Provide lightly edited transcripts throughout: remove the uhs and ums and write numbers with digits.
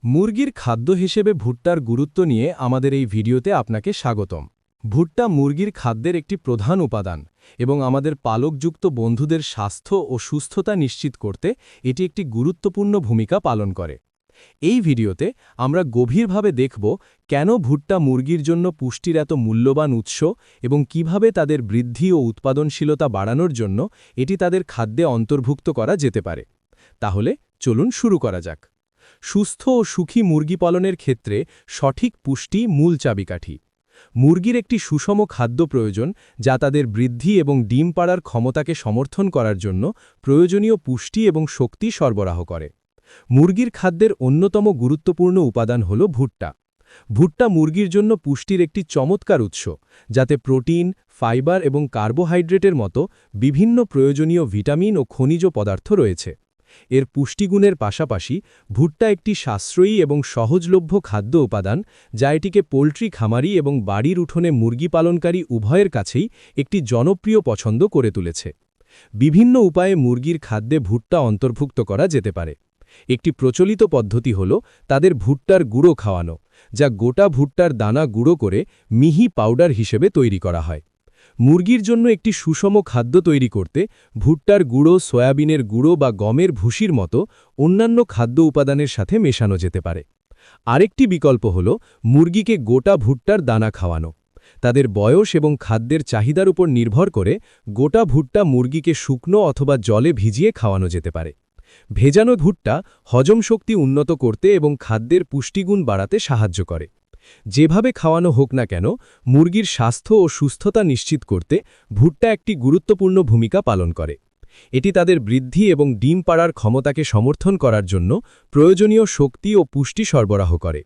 মুরগির খাদ্য হিসেবে ভুট্টার গুরুত্ব নিয়ে আমাদের এই ভিডিওতে আপনাকে স্বাগতম। ভুট্টা মুরগির খাদ্যের একটি প্রধান উপাদান এবং আমাদের পালকযুক্ত বন্ধুদের স্বাস্থ্য ও সুস্থতা নিশ্চিত করতে এটি একটি গুরুত্বপূর্ণ ভূমিকা পালন করে। এই ভিডিওতে আমরা গভীরভাবে দেখব কেন ভুট্টা মুরগির জন্য পুষ্টির এত মূল্যবান উৎস এবং কিভাবে তাদের বৃদ্ধি ও উৎপাদনশীলতা বাড়ানোর জন্য এটি তাদের খাদ্যে অন্তর্ভুক্ত করা যেতে পারে। তাহলে চলুন শুরু করা যাক। সুস্থ ও সুখী মুরগি পালনের ক্ষেত্রে সঠিক পুষ্টি মূল চাবিকাঠি। মুরগির একটি সুষম খাদ্য প্রয়োজন যা তাদের বৃদ্ধি এবং ডিম পাড়ার ক্ষমতাকে সমর্থন করার জন্য প্রয়োজনীয় পুষ্টি এবং শক্তি সরবরাহ করে। মুরগির খাদ্যের অন্যতম গুরুত্বপূর্ণ উপাদান হল ভুট্টা। ভুট্টা মুরগির জন্য পুষ্টির একটি চমৎকার উৎস, যাতে প্রোটিন, ফাইবার এবং কার্বোহাইড্রেটের মতো বিভিন্ন প্রয়োজনীয় ভিটামিন ও খনিজ পদার্থ রয়েছে। এর পুষ্টিগুণের পাশাপাশি ভুট্টা একটি সাশ্রয়ী এবং সহজলভ্য খাদ্য উপাদান, যা এটিকে পোল্ট্রি খামারি এবং বাড়ির উঠোনে মুরগি পালনকারী উভয়ের কাছেই একটি জনপ্রিয় পছন্দ করে তুলেছে। বিভিন্ন উপায়ে মুরগির খাদ্যে ভুট্টা অন্তর্ভুক্ত করা যেতে পারে। একটি প্রচলিত পদ্ধতি হল তাদের ভুট্টার গুঁড়ো খাওয়ানো, যা গোটা ভুট্টার দানা গুঁড়ো করে মিহি পাউডার হিসেবে তৈরি করা হয়। মুরগির জন্য একটি সুষম খাদ্য তৈরি করতে ভুট্টার গুঁড়ো, সয়াবিনের গুঁড়ো বা গমের ভুসির মতো অন্যান্য খাদ্য উপাদানের সাথে মেশানো যেতে পারে। আরেকটি বিকল্প হল মুরগিকে গোটা ভুট্টার দানা খাওয়ানো। তাদের বয়স এবং খাদ্যের চাহিদার উপর নির্ভর করে গোটা ভুট্টা মুরগিকে শুকনো অথবা জলে ভিজিয়ে খাওয়ানো যেতে পারে। ভেজানো ভুট্টা হজম শক্তি উন্নত করতে এবং খাদ্যের পুষ্টিগুণ বাড়াতে সাহায্য করে। যেভাবে খাওয়ানো হোক না কেন, মুরগির স্বাস্থ্য ও সুস্থতা নিশ্চিত করতে ভুট্টা একটি গুরুত্বপূর্ণ ভূমিকা পালন করে। এটি তাদের বৃদ্ধি এবং ডিম পাড়ার ক্ষমতাকে সমর্থন করার জন্য প্রয়োজনীয় শক্তি ও পুষ্টি সরবরাহ করে,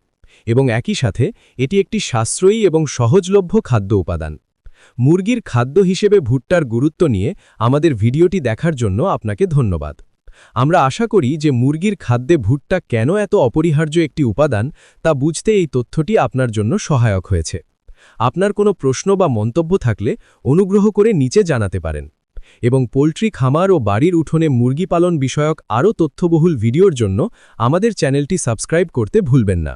এবং একই সাথে এটি একটি সাশ্রয়ী এবং সহজলভ্য খাদ্য উপাদান। মুরগির খাদ্য হিসেবে ভুট্টার গুরুত্ব নিয়ে আমাদের ভিডিওটি দেখার জন্য আপনাকে ধন্যবাদ। আমরা আশা করি যে মুরগির খাদ্যে ভুট্টা কেন এত অপরিহার্য একটি উপাদান তা বুঝতে এই তথ্যটি আপনার জন্য সহায়ক হয়েছে। আপনার কোনো প্রশ্ন বা মন্তব্য থাকলে অনুগ্রহ করে নিচে জানাতে পারেন, এবং পোল্ট্রি খামার ও বাড়ির উঠোনে মুরগি পালন বিষয়ক আরও তথ্যবহুল ভিডিওর জন্য আমাদের চ্যানেলটি সাবস্ক্রাইব করতে ভুলবেন না।